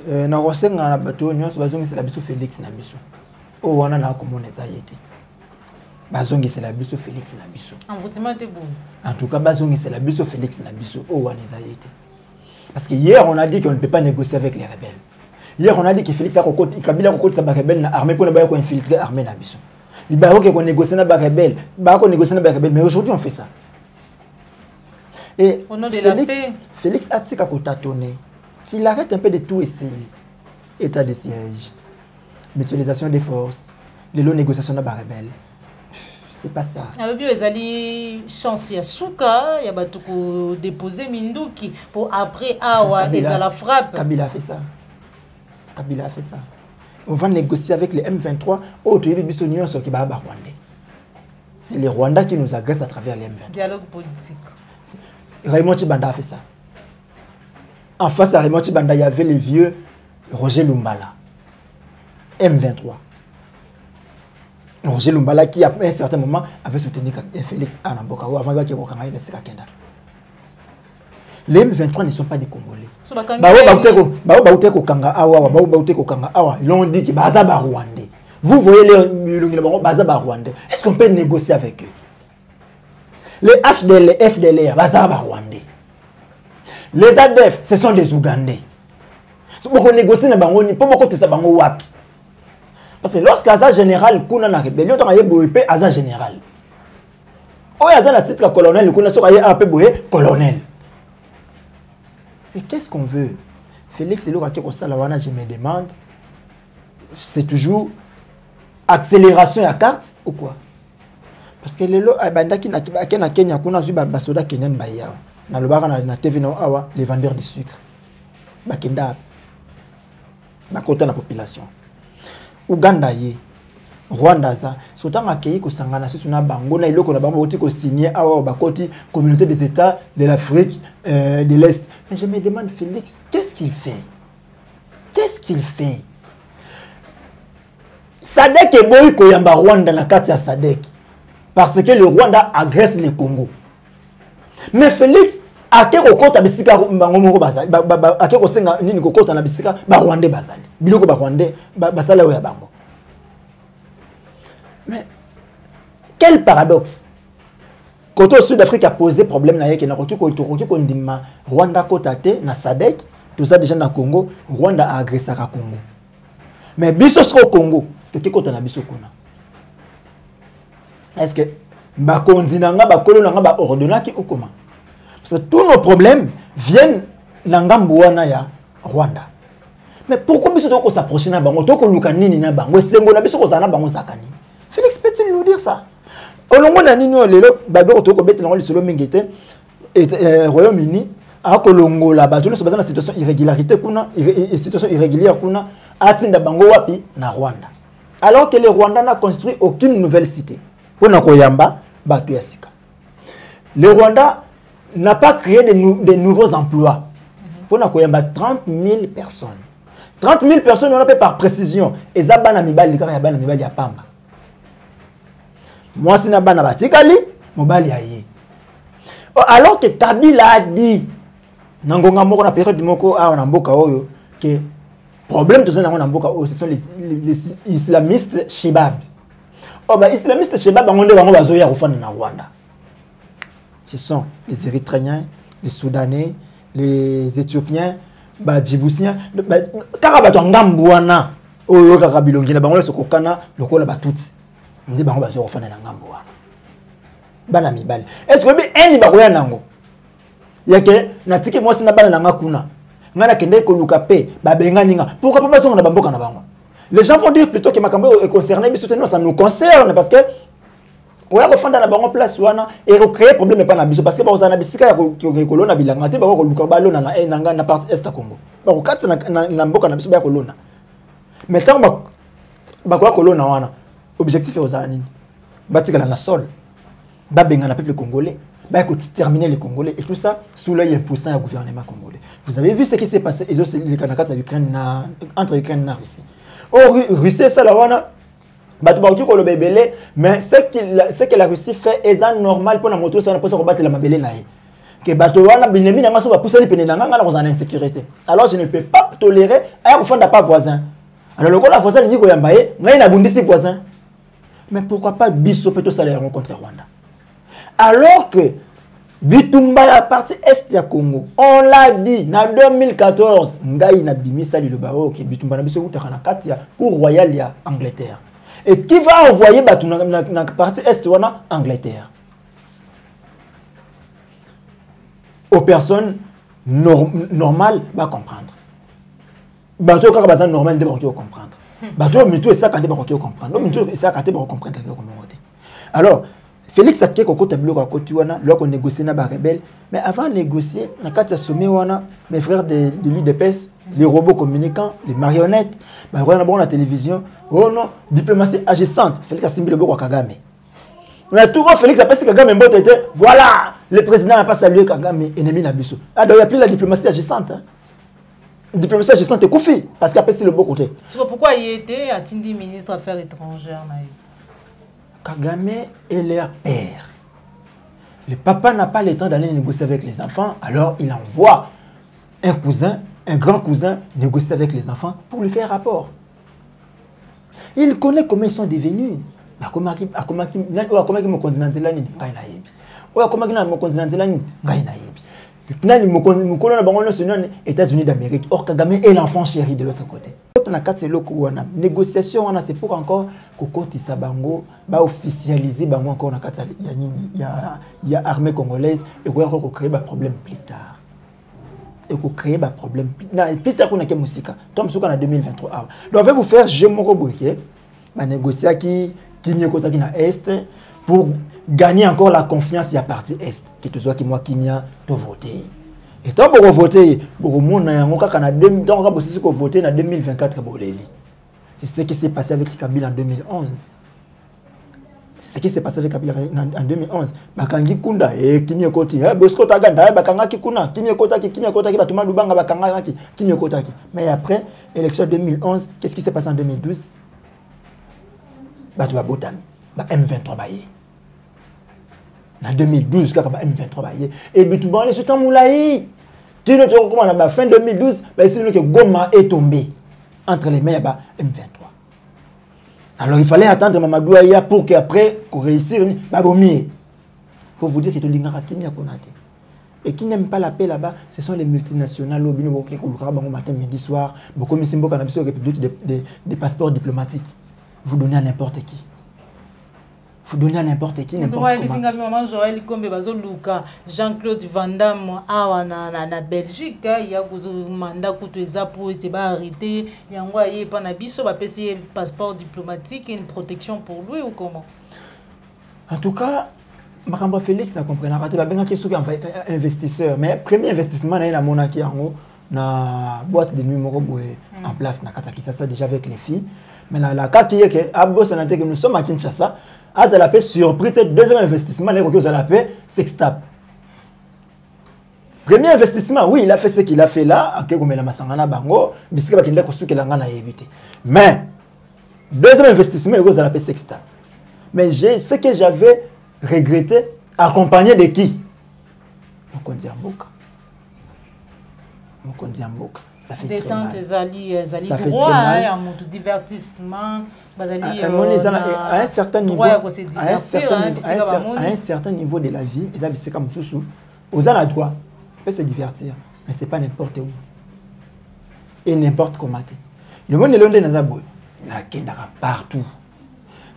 [SPEAKER 1] Na rosenga na bato nyonso bazongi c'est la biso Félix na biso. O wana na komona ezayete. Bazongi c'est la biso Félix na biso.
[SPEAKER 2] Envoûtement était bon.
[SPEAKER 1] En tout cas bazongi c'est la biso Félix na biso. O wana ezayete. Parce que hier on a dit qu'on ne peut pas négocier avec les rebelles. Hier on a dit que Félix a kokoti Kabila kokoti sa rebelle na armée pour ne pas infiltrer armée na biso. Il va qu'on négocie avec les rebelles, mais aujourd'hui on fait ça. Et
[SPEAKER 2] au nom de la paix,
[SPEAKER 1] Félix a dit qu'il arrête un peu de tout essayer. État de siège, mutualisation des forces, les lots négociations avec les rebelles. C'est pas ça.
[SPEAKER 2] Alors, il y a des chances, il y a Souka, il y a déposer Minduki pour après Awa et à la frappe.
[SPEAKER 1] Kabila a fait ça. Kabila a fait ça. On va négocier avec les M23. C'est les Rwandais qui nous agressent à travers les M23.
[SPEAKER 2] Dialogue politique.
[SPEAKER 1] Raymond Tshibanda a fait ça. En face à Raymond Tshibanda, il y avait le vieux Roger Lumbala. M23. Roger Lumbala qui, à un certain moment, avait soutenu Félix Anamboka avant qu'il y ait le Sekakenda. Les M23 ne sont pas des Congolais. Ils ont dit que Bazaba Rwandais. Vous voyez les Bazaba Rwandais. Est-ce qu'on peut négocier avec eux? Les FDLR, Bazaba Rwandais. Les ADF, ce sont des Ougandais. Pourquoi négocier avec eux? Pourquoi négocier avec eux? Parce que lorsqu'il y a un général, il y a une rébellion, il y a un général. Il y a un titre colonel, il y a un colonel. Et qu'est-ce qu'on veut? Félix et Laura Salawana, je me demande, c'est toujours accélération à carte ou quoi? Parce que les les vendeurs de sucre, la population. Ouganda Rwanda ça surtout accueilli ko sangana suna bango na iloko na bango oti ko signer awa bakoti communauté des États de l'Afrique de l'Est. Mais je me demande Félix, qu'est-ce qu'il fait? Qu'est-ce qu'il fait? Sadek et boy ko yamba Rwanda na kati ya Sadek parce que le Rwanda agresse le Congo. Mais Félix akeko kota bisika bango moko bazali akeko senga nini ko kota na bisika ba Rwandais bazali biloko ba Rwandais basala ya bango. Mais quel paradoxe! Quand le Sud-Afrique a posé problème, Rwanda kotate na Sadek, tout ça déjà na Congo, Rwanda a agressé à Congo. Mais biso au Congo, tout qui kota na biso kuna. Est-ce que ba konzinanga ba kolonanga ba ordonnaki ou comment? Parce que tous nos problèmes viennent na ngambu wana ya Rwanda. Mais pourquoi biso to ko s'approcher na bango, to ko luka nini na bango, sengo na biso ko zana bango zakani? Félix peut-il nous dire ça? Olongo na nini lelo babero to ko betelango lisolo mingete et Royaume-Uni a kolongo la ba tono so bazana situation irrégularité kuna situation irrégulière kuna atinda bango wapi na Rwanda. Alors que le Rwanda n'a construit aucune nouvelle cité. Pona koyamba batu ya sika. Le Rwanda n'a pas créé de nouveaux emplois. Pour nous, il y a 30 000 personnes. 30 000 personnes, on appelle par précision. Et ça, il y a des pamba. Moi, si je suis batikali, alors que Kabila a dit, dans la période de Moko, que le problème de ce sont les islamistes Shebab. Les islamistes Shebab, Rwanda. Ce sont les Érythréens, les Soudanais, les Éthiopiens, les Djiboutiens. Karabato Ngambouana, Oyo Karabilongi, la Bangola Sokokana, le Kola Batutsi. Ndi bango bazo ofana na ngambo wana bana mibali est-ce que be eni bakoya nango yake natiki mwasi na bana nanga kuna ngana kende ko luka pe babenga ninga pourquoi pas bazonga na bamboka na bango les gens vont dire plutôt que makambo est concerné mais soutenir ça nous concerne parce que oya ko fanda na bango place wana et recréer problème pas na biso parce que ba ozana bisika ya ko kolona bilanga te ba ko luka balona na nanga na partie est Congo ba ko katsa na mboka na biso ba kolona mais tant ba ko kolona wana objectif est aux années. Batika la sol. Babenga na peuple congolais. Ba ko terminer les Congolais et tout ça sous l'œil impuissant du gouvernement congolais. Vous avez vu ce qui s'est passé les Kanakats entre Ukraine et Russie. Russie ça la wana batu ba ko lo bebele mais ce que la Russie fait est normal pour la moto ça pour se combattre la mabele na que batu wana binemi na ngaso ba poussa ni pene na nganga dans une insécurité. Alors je ne peux pas tolérer à ko fanda pas voisin. Alors le la voisin dit ko yambaye ngai na bundisi voisin. Mais pourquoi pas Bisso peut ça les rencontrer Rwanda? Alors que Bitumba la partie est du Congo, on l'a dit, en 2014, Ngai na bimisa le baro que Bitumba na biso utaka katia cour royale ya Angleterre. Et qui va envoyer batu na partie est wana Angleterre? Aux personnes normales va comprendre. Bato ka bazan normal de ba comprendre. Bato mitu ça quand ba comprendre. Mitu ça quand ba comprendre le communauté. Alors Félix Ake koko tablo ka koti wana loko négocier na ba rebelle mais avant de négocier na kati ya sommet wana mes frères de l'UDPS les robots communicants les marionnettes ba wana bon la télévision oh non diplomatie agissante Félix Asimbi le boko Kagame. On a tout Félix appelle Kagame mbote était voilà le président n'a pas salué Kagame ennemi na biso. Ah donc il y a plus la diplomatie agissante hein. Diplomatie agissante est Koufi parce qu'après c'est le beau côté.
[SPEAKER 2] C'est pourquoi il était Atindi ministre affaires étrangères naï.
[SPEAKER 1] Kagame est leur père. Le papa n'a pas le temps d'aller négocier avec les enfants, alors il envoie un cousin, un grand cousin, négocier avec les enfants pour lui faire rapport. Il connaît comment ils sont devenus. États-Unis d'Amérique. Or, Kagame est l'enfant chéri de l'autre côté. Négociation, c'est pour encore Kokoti Sabango, officialiser Bango encore il y a armée congolaise et qu'on va créer des problèmes plus tard. Et qu'on crée des problèmes plus tard qu'on a que musique. Tom Souka en 2023. Donc, je vais vous faire je me négocier qui n'est pas na est pour gagner encore la confiance de la partie est. Que tu sois qui moi qui m'a voté. Et tant pour voter, pour mon voter en 2024 c'est ce qui s'est passé avec Kabila en 2011. C'est ce qui s'est passé avec Kabila en 2011. Bakangi kunda et kimye koti bosko taganda bakanga kikuna kimye kota ki batuma lubanga bakanga ki kimye kota ki. Mais après élection 2011, qu'est-ce qui s'est passé en 2012? Batu botami ba M23 baye. En 2012 quand M23 baye et Bitumba les temps moulaï. Qui ne te recommande à fin 2012, c'est que Goma est tombé entre les mains de M23. Alors il fallait attendre Mamadou Aya pour qu'après, qu'on réussisse, pour vous dire que tout le monde et qui n'aiment pas la paix là-bas, ce sont les multinationales qui ont matin, midi, soir, beaucoup de République des passeports diplomatiques. Vous donnez à n'importe qui. Vous donnez à n'importe qui, n'importe
[SPEAKER 2] comment. Jean-Claude Van Damme à Belgique, il y a un mandat pour être arrêté, il y a un passeport diplomatique et une protection pour lui ou comment?
[SPEAKER 1] En tout cas, Makamba Félix a compris. Il y a un investisseur, mais le premier investissement, il y a une boîte de nuit en place, ça déjà avec les filles. Mais la carte qui est que nous sommes à Kinshasa, à la paix surpris, deuxième investissement, les gens à la paix, sextape. Premier investissement, oui, il a fait ce qu'il a fait là, ok, comme la masangana bango, bisika ba kende ko sukela ngana éviter. Mais deuxième investissement, il y a la sexta. Mais ce que j'avais regretté, accompagné de qui? Mokondi Amboka. Mokondi Amboka. Ça fait très mal.
[SPEAKER 2] Zali droit, à mon divertissement,
[SPEAKER 1] à un certain niveau, à un certain niveau de la vie, ils ont comme sous aux a droit, peut se divertir, mais c'est pas n'importe où et n'importe comment. Le monde est l'onde dans aboy, na kendaka partout.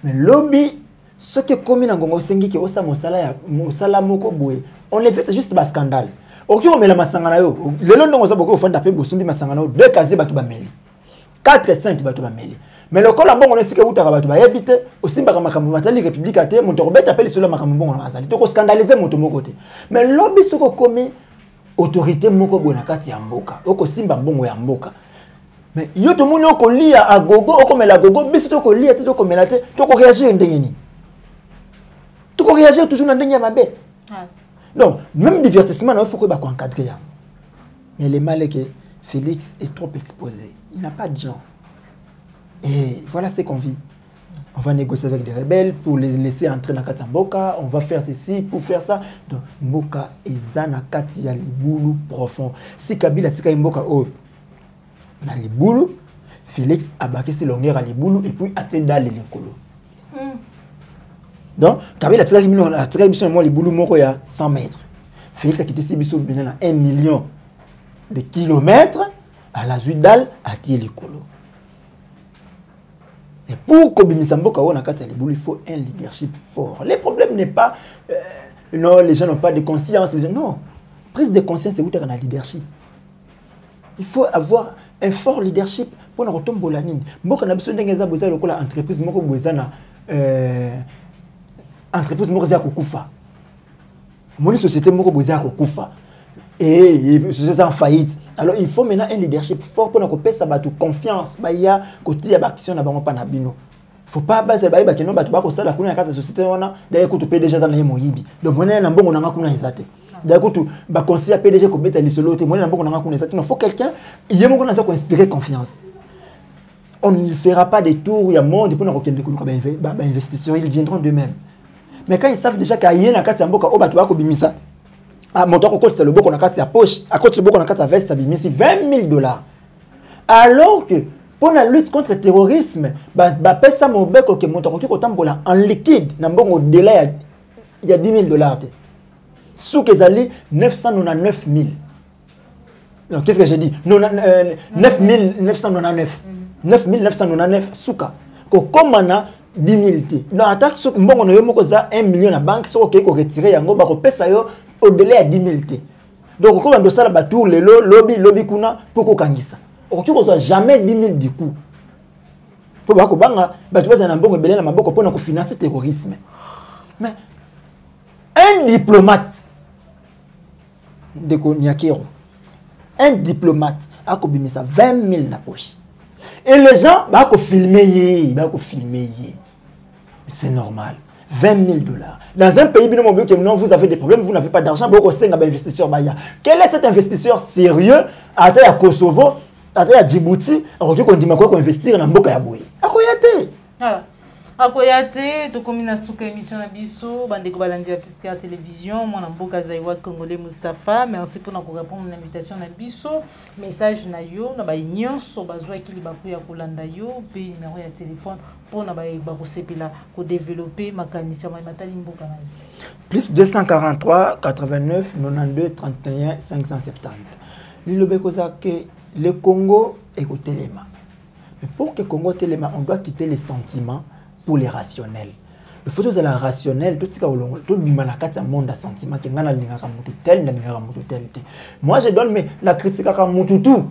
[SPEAKER 1] Mais lobby, ce que comme na ngongo sengi ki osa mosala moko boy, on les fait juste bas scandale. Ok, on met la masangana yo. Le long on a fond d'appel bosumbi masangana yo 2 casiers batu ba meli. 4 5 batu ba meli. Mais le col bon on sait que utaka batu ba habite aussi ba makambo matali république ate mon robet appelle sur le makambo bon on azali. To ko scandaliser moto moko côté. Mais lobby soko comme autorité moko bona kati ya mboka. Oko simba mbongo ya mboka. Mais yo to moni oko lia a gogo oko mela gogo biso to ko lia to ko mela te to ko réagir ndengeni. To ko réagir toujours na ndenge ya mabe. Donc, même divertissement, il faut que vous encadrer. Mais le mal est que Félix est trop exposé. Il n'a pas de gens. Et voilà ce qu'on vit. On va négocier avec des rebelles pour les laisser entrer dans Katamboka. On va faire ceci pour faire ça. Donc, Mboka et Zana Kati a les boulous profonds. Si Kabila tika Mboka oh, dans les boulous, Félix a baqué ses longueurs à les boulous et puis a été dans les colos. Donc, Kabila a tiré les boulous moko ya 100 mètres. Félix a quitté Sibiso à 1 million de kilomètres à la Zuidal à tiré les colos. Et pour Kobimisa Mboka on a les boulous, il faut un leadership fort. Le problème n'est pas non, les gens n'ont pas de conscience. Non, prise de conscience c'est où tu as un leadership. Il faut avoir un fort leadership pour nous retomber la ligne. Mboka na besoin d'engagement besoin de la entreprise moko besoin entreprise moko za kokufa. Mon société moko besoin kokufa. Et société en faillite. Alors il faut maintenant un leadership fort pour nous pesa batu confiance ba ya côté ya action na bango pa na bino. Faut pas baser ba ba keno batu ba ko sala kuna kata société wana d'ailleurs ko to PDG za na ye moyibi. Donc mona na mbongo na kuna ezate. D'ailleurs ko ba conseiller PDG ko beta lisolo te mona na mbongo na kuna ezate. Il faut quelqu'un yemo ko na za ko inspirer confiance. On ne fera pas des tours, il y a monde pour nous reconnaître que investisseurs, ils viendront d'eux-mêmes. Mais quand ils savent déjà qu'il y a un cas de mboka, oh bah tu vas kobimisa. Ah mon toit c'est le beau qu'on a quatre sa poche, à côté le beau qu'on a quatre sa veste, bimisi $20,000. Alors que pour la lutte contre le terrorisme, bah pesa mon bec que mon toit qu'on tambola en liquide, n'ambon au délai il y a $10,000. Sous que zali 999 000. Alors qu'est-ce que j'ai dit? 9,999. 9,999 souka. Comme on a 10 000 t. Dans l'attaque, on a 1 million à la banque, on a retiré un gros au-delà de 10 000 t. Donc, comme on doit faire tour, le lobby kuna pour qu'on gagne. On ne doit jamais 10 000 du coup. Pour que tu vas un bon belé pour financer le terrorisme. Mais un diplomate de Konyakero, un diplomate a ça 20 000 la poche. Et les gens vont filmer, c'est normal. $20,000. Dans un pays, non, vous avez des problèmes, vous n'avez pas d'argent, vous avez un investisseur. Quel est cet investisseur sérieux à Kosovo, à Djibouti, qu'on dit qu'on investir dans Mboka Yaboui? À quoi y a-t-il?
[SPEAKER 2] Akoyate to komina suka émission na biso bande ko balandi ya Plus Clair télévision mwana mboka Zaiwa Congolais Mustapha merci pour nous répondre à l'invitation na biso message na yo na ba nyonso bazwa kili baku ya kolanda yo pe numéro ya téléphone pour na ba ko sepela ko développer makanisi ma matali mboka na
[SPEAKER 1] plus 243 89 92 31 570 lilobe koza que le Congo est au téléma mais pour que Congo téléma on doit quitter les sentiments pour les rationnels. Le photo c'est la rationnelle, tout ce qui est tout le monde a sentiment que ngana lingaka mutu tel na lingaka mutu tel. Moi je donne mais la critique à mutu tout.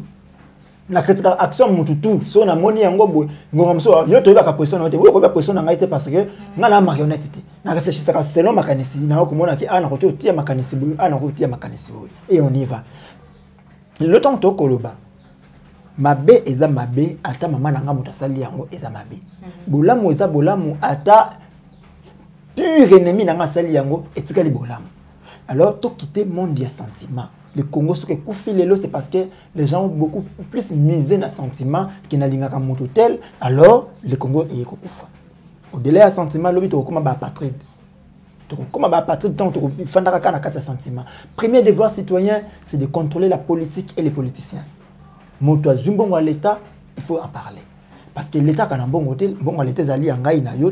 [SPEAKER 1] La critique à action mutu tout. So na moni yango boy, ngoma mso yo to ba ka position na te, yo ko ba position na ngaite parce que ngana marionnette te. Na réfléchir ça selon makanisi na ko mona ki ana ko tia makanisi boy, ana ko tia makanisi boy. Et on y va. Le temps to koloba. Mabe eza mabe ata mama nanga mutasali yango eza mabe. Bolamu eza bolamu ata pur ennemi nanga sali yango etikali bolamu. Alors, tout quitter le monde des sentiments. Le Congo, ce que Koufilelo, c'est parce que les gens ont beaucoup plus misé dans les sentiments que dans les tel. Alors, le Congo est Koufa. Au-delà des sentiments, l'objet est comme un apatride. Comme un apatride, il faut un sentiment. Premier devoir citoyen, c'est de contrôler la politique et les politiciens. Moto Zumbongo à l'État, il faut en parler. Parce que l'État, quand on a un bon hôtel, l'État est allé en Gaï, on ne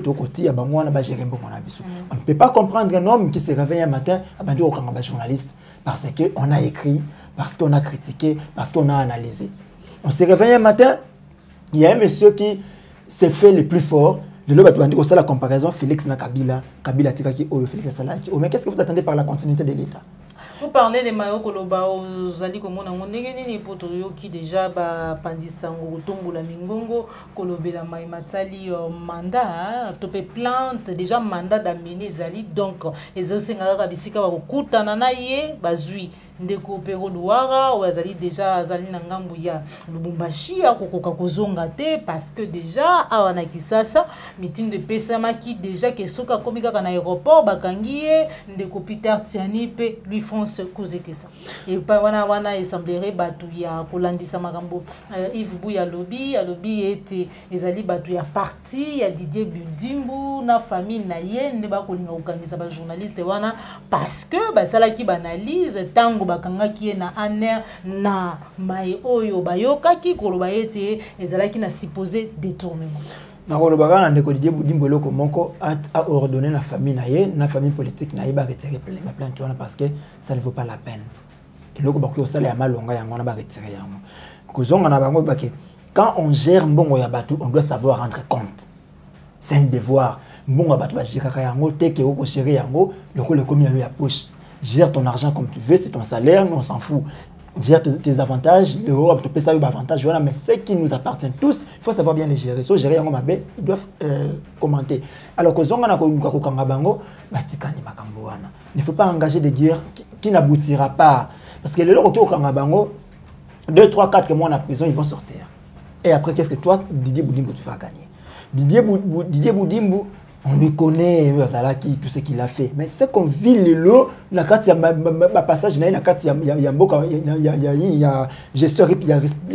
[SPEAKER 1] peut pas comprendre un homme qui se réveille un matin, un journaliste, parce qu'on a écrit, parce qu'on a critiqué, parce qu'on a analysé. On se réveille un matin, il y a un monsieur qui s'est fait le plus fort. De l'autre, on dit la comparaison, Félix na Kabila, Kabila Tikaki, Félix Salaki. Mais qu'est-ce que vous attendez par la continuité de l'État?
[SPEAKER 2] Vous parlez de Mayo Koloba, vous allez comme on a des poteaux qui déjà Pandisango, Tombo la Mingongo, Kolobé la Maïmatali, mandat, topé plante, déjà mandat d'amener Zali. Donc, les Osenga Bisika, Kutananaye, Bazui. Ndeko pero luara ou azali déjà azali na ngambu ya Lubumbashi akokoka kozonga te parce que déjà awana kisasa meeting de pesama qui déjà ke soka komika kana aéroport bakangiye ndeko Peter Tiani pe lui France kozekesa et pa wana essemblerait batu ya kolandisa makambo Yves Bouya lobby était ezali batu ya parti ya Didier Budimbu na famille na ye ne ba kolinga okangisa ba journaliste wana parce que basala ki banalise tango bakanga ki na aner na mai oyo bayoka ki koloba ete ezalaki na supposé détournement
[SPEAKER 1] na koloba kana ndeko Didier Budimbu loko moko a ordonné na famille politique na ye ba retirer la plainte wana parce que ça ne vaut pas la peine loko ba ko sala ya malonga yango na ba retirer yango kozonga na bango bake quand on gère mbongo ya batu on doit savoir rendre compte c'est un devoir mbongo ya batu ba gérer yango te ke ko gérer yango loko le komi ya poche. Gère ton argent comme tu veux, c'est ton salaire, nous on s'en fout. Gère tes avantages, l'Europe, tu peux savoir avantages, voilà, mais ce qui nous appartient tous, il faut savoir bien les gérer. So gérer yango mabe, ils doivent commenter. Alors que zonga na ko kanga bango, batikani makambo wana. Il ne faut pas engager des guerres qui n'aboutira pas parce que les loko ki kanga bango 2 3 4 mois en prison, ils vont sortir. Et après qu'est-ce que toi Didier Budimbu tu vas gagner? Didier Budimbu on lui connaît tout ce qu'il a fait. Mais c'est qu'on vit le lot, la carte, il y a passage, il y a gestion, il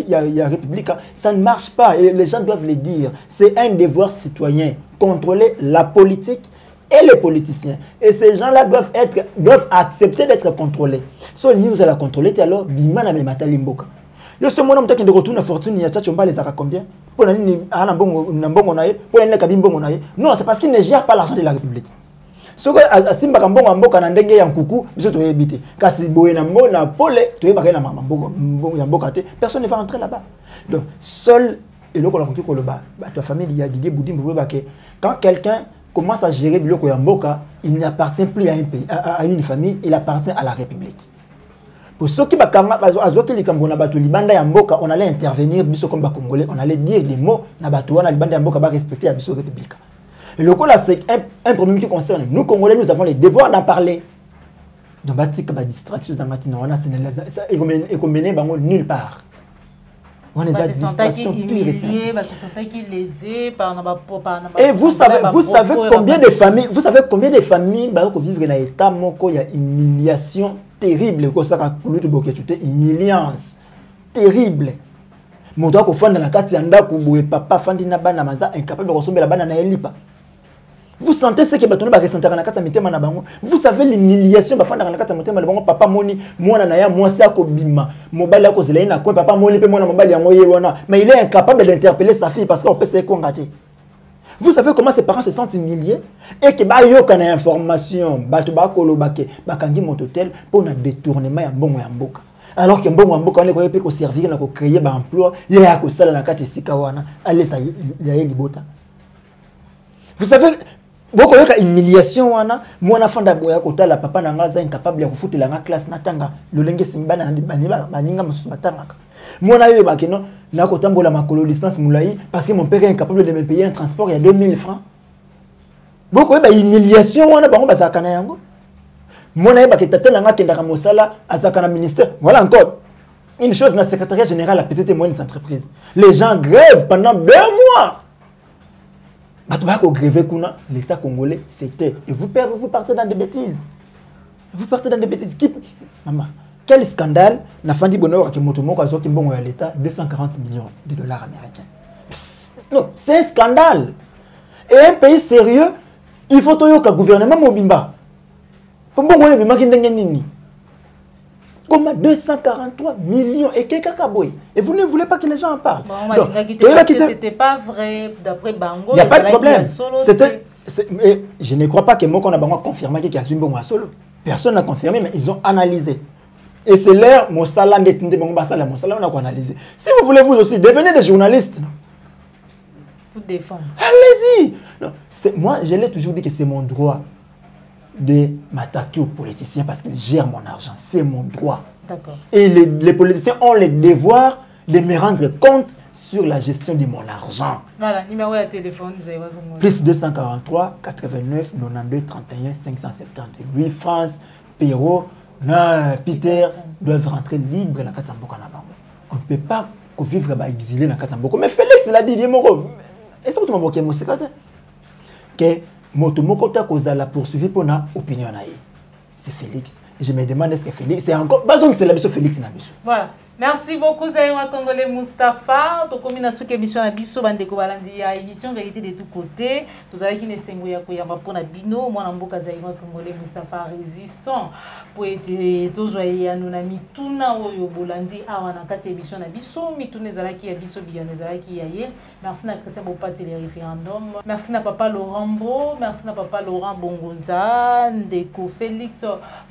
[SPEAKER 1] y a république. Ça ne marche pas et les gens doivent le dire. C'est un devoir citoyen. Contrôler la politique et les politiciens. Et ces gens-là doivent accepter d'être contrôlés. Si vous allez la contrôler, alors, bima na memata limboka. Yo ce mon homme qui de retourne à fortune, il y a tchatchomba les ara combien? Pour la ligne à Nambongo nae, pour la kabimbo nae. Non, c'est parce qu'il ne gère pas l'argent de la République. Ce que Simba Kambongo Amboka Nandenge Yankuku, ils sont évité. Car si Boenambo na Pole, tu es bagay na Mamboka, personne ne va rentrer là-bas. Donc, seul, et là, ta famille, il y a Didier Budimbu, quand quelqu'un commence à gérer Biloko Yamboka, il n'appartient plus à un pays, à une famille, il appartient à la République. Pour ceux qui on allait intervenir comme Congolais, on allait dire des mots respecter la République. Et le coup là, c'est un problème qui concerne nous Congolais, nous avons le devoir d'en parler. Donc, distraction, nulle part. On est à distraction pure et simple. Et vous savez combien de familles, vivent dans l'état moko il y a humiliation terrible, humiliance terrible. Mon doigt au fond de la carte yanda kuboue papa fandina bana maza incapable de ressembler la bana na elipa. Vous sentez ce que batono ba ressentir na kati mitema na bango. Vous savez l'humiliation ba fanda na kati mitema na bango papa moni mwana na ya mwasi akobima. Mobali ako zela ina ko papa moni pe mwana mobali yango ye wana. Mais il est incapable d'interpeller sa fille parce qu'on peut se congager. Vous savez comment ses parents se sentent humiliés et que ba yo kana information batu ba kolobake bakangi mototel pour un détournement ya mbongo ya mboka. Alors que mbongo mboka on est ko servir na ko créer ba emploi ya ko sala na kati sika wana allez ça ya libota. Vous savez beaucoup de humiliation wana mwana fanda boya kotala papa na ngaza incapable ya kufutela nga classe natanga lolenge simbana baninga mususu batanga mwana yo bakeno na kotambola makolo distance mulai parce que mon père est incapable de me payer un transport il y a 2000 francs beaucoup de humiliation wana bango bazaka na yango mwana yo baketatela nga tendaka mosala azaka na ministère voilà encore une chose na secrétariat général à petites et moyennes entreprises les gens grèvent pendant 2 mois. L'État congolais, c'était. Et vous partez dans des bêtises. Vous partez dans des bêtises. Maman, quel scandale n'a Fandi Bonheur qui Motomoko a sorti à l'État 240 millions de dollars américains. Non, c'est un scandale. Et un pays sérieux, il faut que le gouvernement Mobimba. Comme Comment 243 millions et quelqu'un et vous ne voulez pas que les gens en parlent.
[SPEAKER 2] Bon, on m'a dit que c'était pas vrai d'après Bango.
[SPEAKER 1] Il n'y a pas de problème. Je ne crois pas que moi qu'on a confirmé qu'il y a une solo. Personne n'a confirmé, mais ils ont analysé. Et c'est l'air, mon salaire on a analysé. Si vous voulez vous aussi, devenez des journalistes.
[SPEAKER 2] Pour défendre.
[SPEAKER 1] Allez-y. Moi, je l'ai toujours dit que c'est mon droit de m'attaquer aux politiciens parce qu'ils gèrent mon argent. C'est mon droit.
[SPEAKER 2] D'accord.
[SPEAKER 1] Et les politiciens ont le devoir de me rendre compte sur la gestion de mon argent.
[SPEAKER 2] Voilà, numéro de téléphone.
[SPEAKER 1] Plus 243 89 92 31 578. France, Perrault, Peter doivent rentrer libres dans la Katamboka. On ne peut pas vivre exilé dans la Katamboka. Mais Félix l'a dit, est-ce que tu m'as moqué mon secrétaire? Que Motomoko ta cause la poursuivi pour na opinion na. C'est Félix. Et je me demande est-ce que Félix c'est encore pas que c'est la biso Félix na biso.
[SPEAKER 2] Voilà. Merci beaucoup Zaïwa Congolais Mustapha. To komina suke émission na biso bandeko balandi ya émission vérité de tous côtés. Tozala ki ne sengo ya koyamba pona bino mwana mboka Zaïwa Congolais Mustapha résistant pour être tozoye ya nuna mituna oyo bolandi awa na kati émission na biso mituna ezalaki ya biso biya ezalaki ya ye. Merci na Christian Bopati le référendum. Merci na papa Laurent Bro, merci na papa Laurent Bongonza, ndeko Félix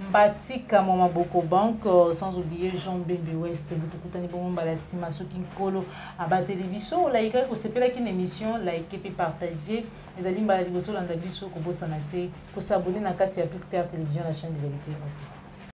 [SPEAKER 2] Mbatika Mama Boko Bank, sans oublier Jean Bembe West. Tukutani bomba la sima soki nkolo aba télévision like ko sepela ki émission like et partager les alimba la liboso landa biso ko bossa na te ko s'abonner na kati ya Plus Clair télévision la chaîne de vérité.